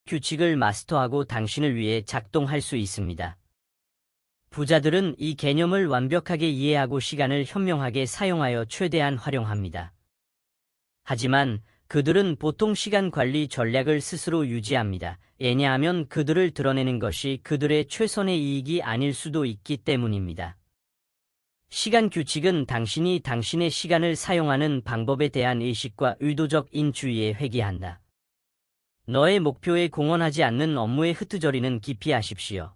규칙을 마스터하고 당신을 위해 작동할 수 있습니다. 부자들은 이 개념을 완벽하게 이해하고 시간을 현명하게 사용하여 최대한 활용합니다. 하지만 그들은 보통 시간 관리 전략을 스스로 유지합니다. 왜냐하면 그들을 드러내는 것이 그들의 최선의 이익이 아닐 수도 있기 때문입니다. 시간 규칙은 당신이 당신의 시간을 사용하는 방법에 대한 의식과 의도적 인주의에 회귀한다. 너의 목표에 공헌하지 않는 업무에 흩트저리는 기피하십시오.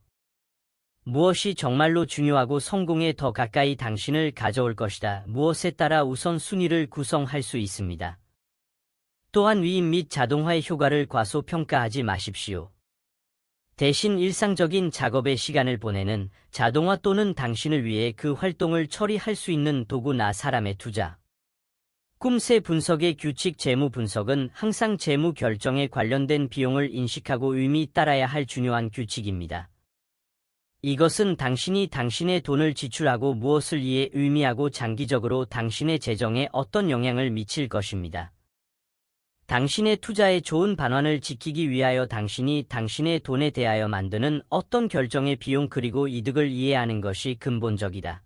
무엇이 정말로 중요하고 성공에 더 가까이 당신을 가져올 것이다. 무엇에 따라 우선순위를 구성할 수 있습니다. 또한 위임 및 자동화의 효과를 과소평가하지 마십시오. 대신 일상적인 작업에 시간을 보내는 자동화 또는 당신을 위해 그 활동을 처리할 수 있는 도구나 사람의 투자. 꿈새 분석의 규칙 재무 분석은 항상 재무 결정에 관련된 비용을 인식하고 의미 따라야 할 중요한 규칙입니다. 이것은 당신이 당신의 돈을 지출하고 무엇을 이해 의미하고 장기적으로 당신의 재정에 어떤 영향을 미칠 것입니다. 당신의 투자의 좋은 반환을 지키기 위하여 당신이 당신의 돈에 대하여 만드는 어떤 결정의 비용 그리고 이득을 이해하는 것이 근본적이다.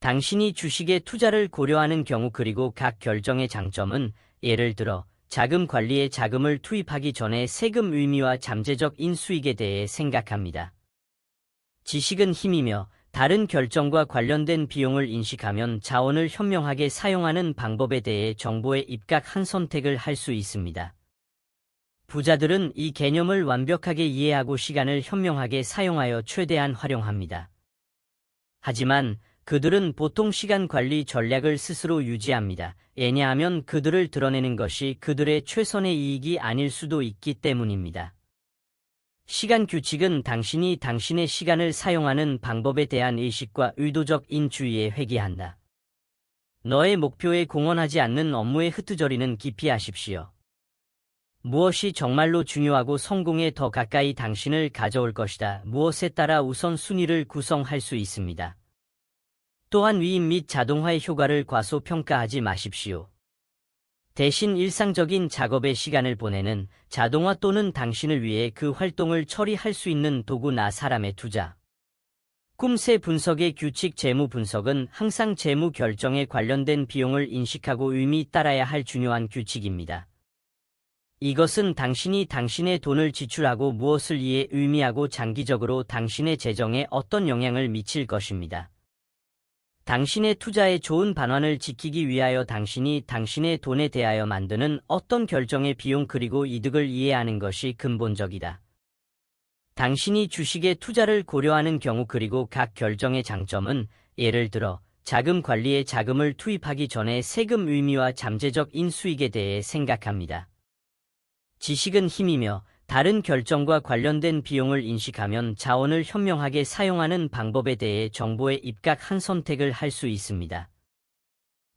당신이 주식에 투자를 고려하는 경우 그리고 각 결정의 장점은 예를 들어 자금 관리에 자금을 투입하기 전에 세금 의미와 잠재적 인수익에 대해 생각합니다. 지식은 힘이며 다른 결정과 관련된 비용을 인식하면 자원을 현명하게 사용하는 방법에 대해 정보에 입각한 선택을 할 수 있습니다. 부자들은 이 개념을 완벽하게 이해하고 시간을 현명하게 사용하여 최대한 활용합니다. 하지만 그들은 보통 시간 관리 전략을 스스로 유지합니다. 왜냐하면 그들을 드러내는 것이 그들의 최선의 이익이 아닐 수도 있기 때문입니다. 시간 규칙은 당신이 당신의 시간을 사용하는 방법에 대한 의식과 의도적 인주의에 회귀한다. 너의 목표에 공헌하지 않는 업무에 흩트저리는 기피하십시오. 무엇이 정말로 중요하고 성공에 더 가까이 당신을 가져올 것이다. 무엇에 따라 우선순위를 구성할 수 있습니다. 또한 위임 및 자동화의 효과를 과소평가하지 마십시오. 대신 일상적인 작업에 시간을 보내는 자동화 또는 당신을 위해 그 활동을 처리할 수 있는 도구나 사람의 투자. 꿈새 분석의 규칙 재무 분석은 항상 재무 결정에 관련된 비용을 인식하고 의미 따라야 할 중요한 규칙입니다. 이것은 당신이 당신의 돈을 지출하고 무엇을 이해 의미하고 장기적으로 당신의 재정에 어떤 영향을 미칠 것입니다. 당신의 투자의 좋은 반환을 지키기 위하여 당신이 당신의 돈에 대하여 만드는 어떤 결정의 비용 그리고 이득을 이해하는 것이 근본적이다. 당신이 주식에 투자를 고려하는 경우 그리고 각 결정의 장점은 예를 들어 자금 관리에 자금을 투입하기 전에 세금 의미와 잠재적 인수익에 대해 생각합니다. 지식은 힘이며 다른 결정과 관련된 비용을 인식하면 자원을 현명하게 사용하는 방법에 대해 정보에 입각한 선택을 할 수 있습니다.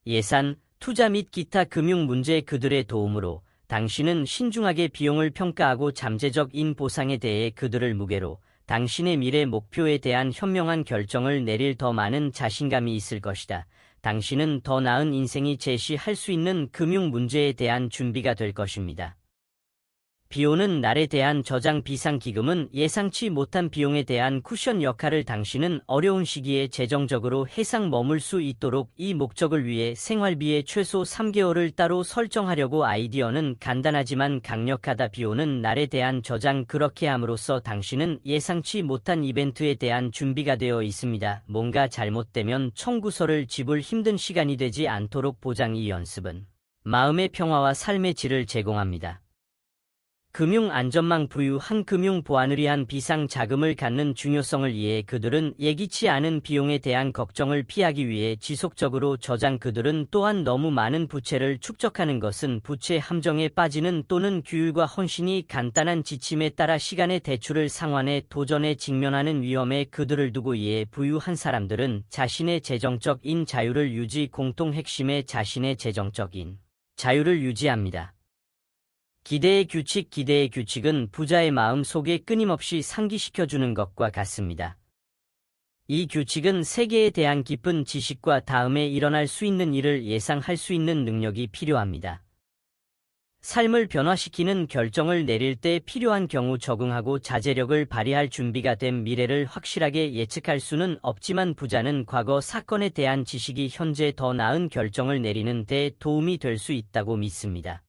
예산, 투자 및 기타 금융 문제의 그들의 도움으로 당신은 신중하게 비용을 평가하고 잠재적인 보상에 대해 그들을 무게로 당신의 미래 목표에 대한 현명한 결정을 내릴 더 많은 자신감이 있을 것이다. 당신은 더 나은 인생이 제시할 수 있는 금융 문제에 대한 준비가 될 것입니다. 비오는 날에 대한 저장 비상기금은 예상치 못한 비용에 대한 쿠션 역할을 당신은 어려운 시기에 재정적으로 해상 머물 수 있도록 이 목적을 위해 생활비의 최소 3개월을 따로 설정하려고 아이디어는 간단하지만 강력하다. 비오는 날에 대한 저장 그렇게 함으로써 당신은 예상치 못한 이벤트에 대한 준비가 되어 있습니다. 뭔가 잘못되면 청구서를 집을 힘든 시간이 되지 않도록 보장. 이 연습은 마음의 평화와 삶의 질을 제공합니다. 금융 안전망 부유한 금융 보안을 위한 비상 자금을 갖는 중요성을 이해해 그들은 예기치 않은 비용에 대한 걱정을 피하기 위해 지속적으로 저장. 그들은 또한 너무 많은 부채를 축적하는 것은 부채 함정에 빠지는 또는 규율과 헌신이 간단한 지침에 따라 시간의 대출을 상환해 도전에 직면하는 위험에 그들을 두고 이해 부유한 사람들은 자신의 재정적인 자유를 유지 공통 핵심에 자신의 재정적인 자유를 유지합니다. 기대의 규칙. 기대의 규칙은 부자의 마음 속에 끊임없이 상기시켜주는 것과 같습니다. 이 규칙은 세계에 대한 깊은 지식과 다음에 일어날 수 있는 일을 예상할 수 있는 능력이 필요합니다. 삶을 변화시키는 결정을 내릴 때 필요한 경우 적응하고 자제력을 발휘할 준비가 된 미래를 확실하게 예측할 수는 없지만 부자는 과거 사건에 대한 지식이 현재 더 나은 결정을 내리는 데 도움이 될 수 있다고 믿습니다.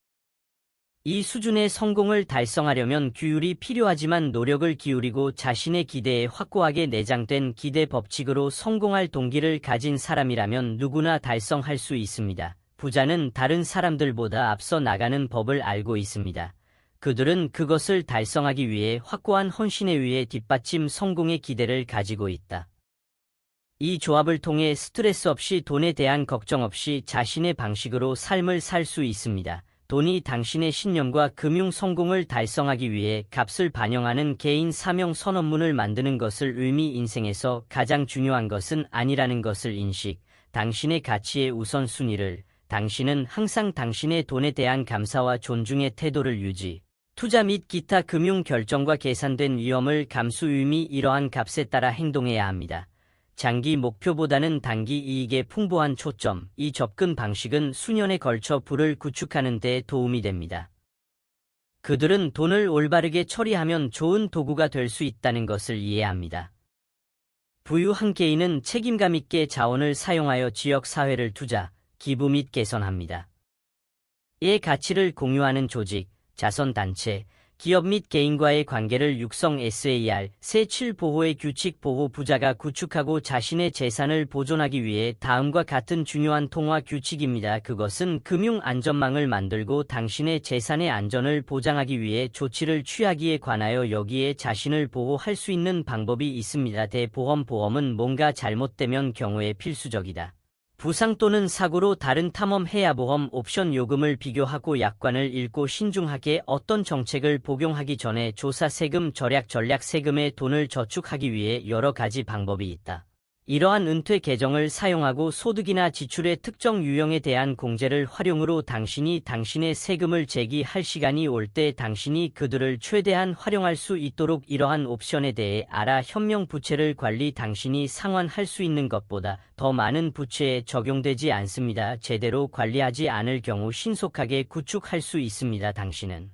이 수준의 성공을 달성하려면 규율이 필요하지만 노력을 기울이고 자신의 기대에 확고하게 내장된 기대 법칙으로 성공할 동기를 가진 사람이라면 누구나 달성할 수 있습니다. 부자는 다른 사람들보다 앞서 나가는 법을 알고 있습니다. 그들은 그것을 달성하기 위해 확고한 헌신에 의해 뒷받침 성공의 기대를 가지고 있다. 이 조합을 통해 스트레스 없이 돈에 대한 걱정 없이 자신의 방식으로 삶을 살 수 있습니다. 돈이 당신의 신념과 금융 성공을 달성하기 위해 값을 반영하는 개인 사명 선언문을 만드는 것을 의미 인생에서 가장 중요한 것은 아니라는 것을 인식, 당신의 가치의 우선순위를, 당신은 항상 당신의 돈에 대한 감사와 존중의 태도를 유지, 투자 및 기타 금융 결정과 계산된 위험을 감수 의미 이러한 값에 따라 행동해야 합니다. 장기 목표보다는 단기 이익에 풍부한 초점, 이 접근 방식은 수년에 걸쳐 부를 구축하는 데 도움이 됩니다. 그들은 돈을 올바르게 처리하면 좋은 도구가 될 수 있다는 것을 이해합니다. 부유한 개인은 책임감 있게 자원을 사용하여 지역 사회를 투자, 기부 및 개선합니다. 이의 가치를 공유하는 조직, 자선단체, 기업 및 개인과의 관계를 육성 SAR, 세7 보호의 규칙 보호 부자가 구축하고 자신의 재산을 보존하기 위해 다음과 같은 중요한 통화 규칙입니다. 그것은 금융 안전망을 만들고 당신의 재산의 안전을 보장하기 위해 조치를 취하기에 관하여 여기에 자신을 보호할 수 있는 방법이 있습니다. 대보험은 뭔가 잘못되면 경우에 필수적이다. 부상 또는 사고로 다른 탐험 해야보험 옵션 요금을 비교하고 약관을 읽고 신중하게 어떤 정책을 복용하기 전에 조사 세금 절약 전략 세금에 돈을 저축하기 위해 여러 가지 방법이 있다. 이러한 은퇴 계정을 사용하고 소득이나 지출의 특정 유형에 대한 공제를 활용으로 당신이 당신의 세금을 제기할 시간이 올 때 당신이 그들을 최대한 활용할 수 있도록 이러한 옵션에 대해 알아. 현명 부채를 관리 당신이 상환할 수 있는 것보다 더 많은 부채에 적용되지 않습니다. 제대로 관리하지 않을 경우 신속하게 구축할 수 있습니다. 당신은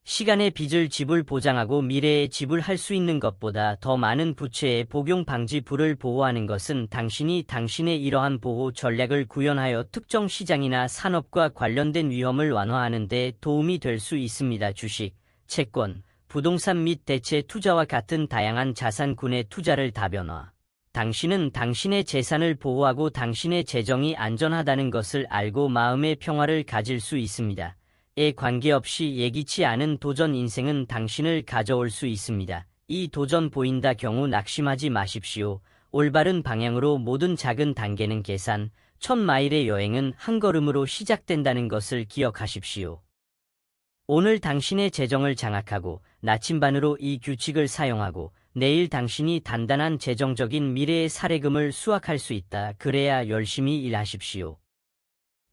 시간의 빚을 지불 보장하고 미래에 지불할 수 있는 것보다 더 많은 부채의 복용 방지 부를 보호하는 것은 당신이 당신의 이러한 보호 전략을 구현하여 특정 시장이나 산업과 관련된 위험을 완화하는 데 도움이 될 수 있습니다. 주식, 채권, 부동산 및 대체 투자와 같은 다양한 자산군의 투자를 다변화. 당신은 당신의 재산을 보호하고 당신의 재정이 안전하다는 것을 알고 마음의 평화를 가질 수 있습니다. 에 관계없이 예기치 않은 도전 인생은 당신을 가져올 수 있습니다. 이 도전 보인다 경우 낙심하지 마십시오. 올바른 방향으로 모든 작은 단계는 계산, 1000마일의 여행은 한 걸음으로 시작된다는 것을 기억하십시오. 오늘 당신의 재정을 장악하고 나침반으로 이 규칙을 사용하고 내일 당신이 단단한 재정적인 미래의 사례금을 수확할 수 있다. 그래야 열심히 일하십시오.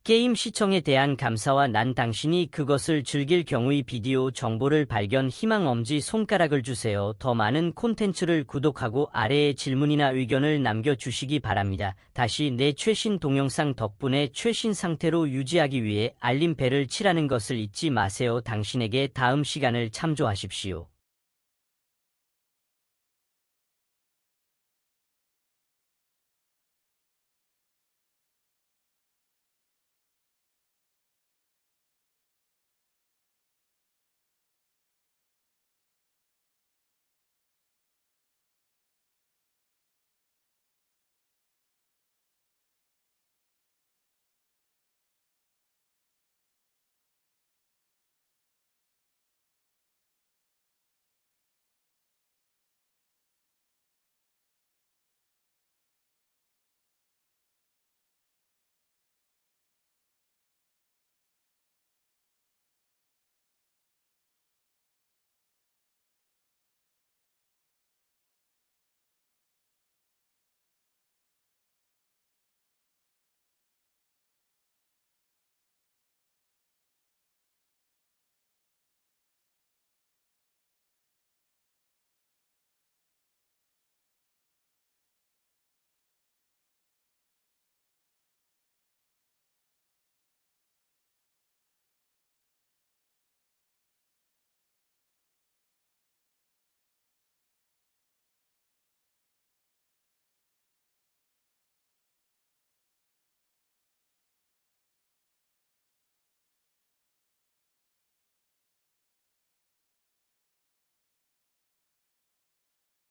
게임 시청에 대한 감사와 난 당신이 그것을 즐길 경우의 비디오 정보를 발견 희망 엄지 손가락을 주세요. 더 많은 콘텐츠를 구독하고 아래에 질문이나 의견을 남겨주시기 바랍니다. 다시 내 최신 동영상 덕분에 최신 상태로 유지하기 위해 알림벨을 치라는 것을 잊지 마세요. 당신에게 다음 시간을 참조하십시오.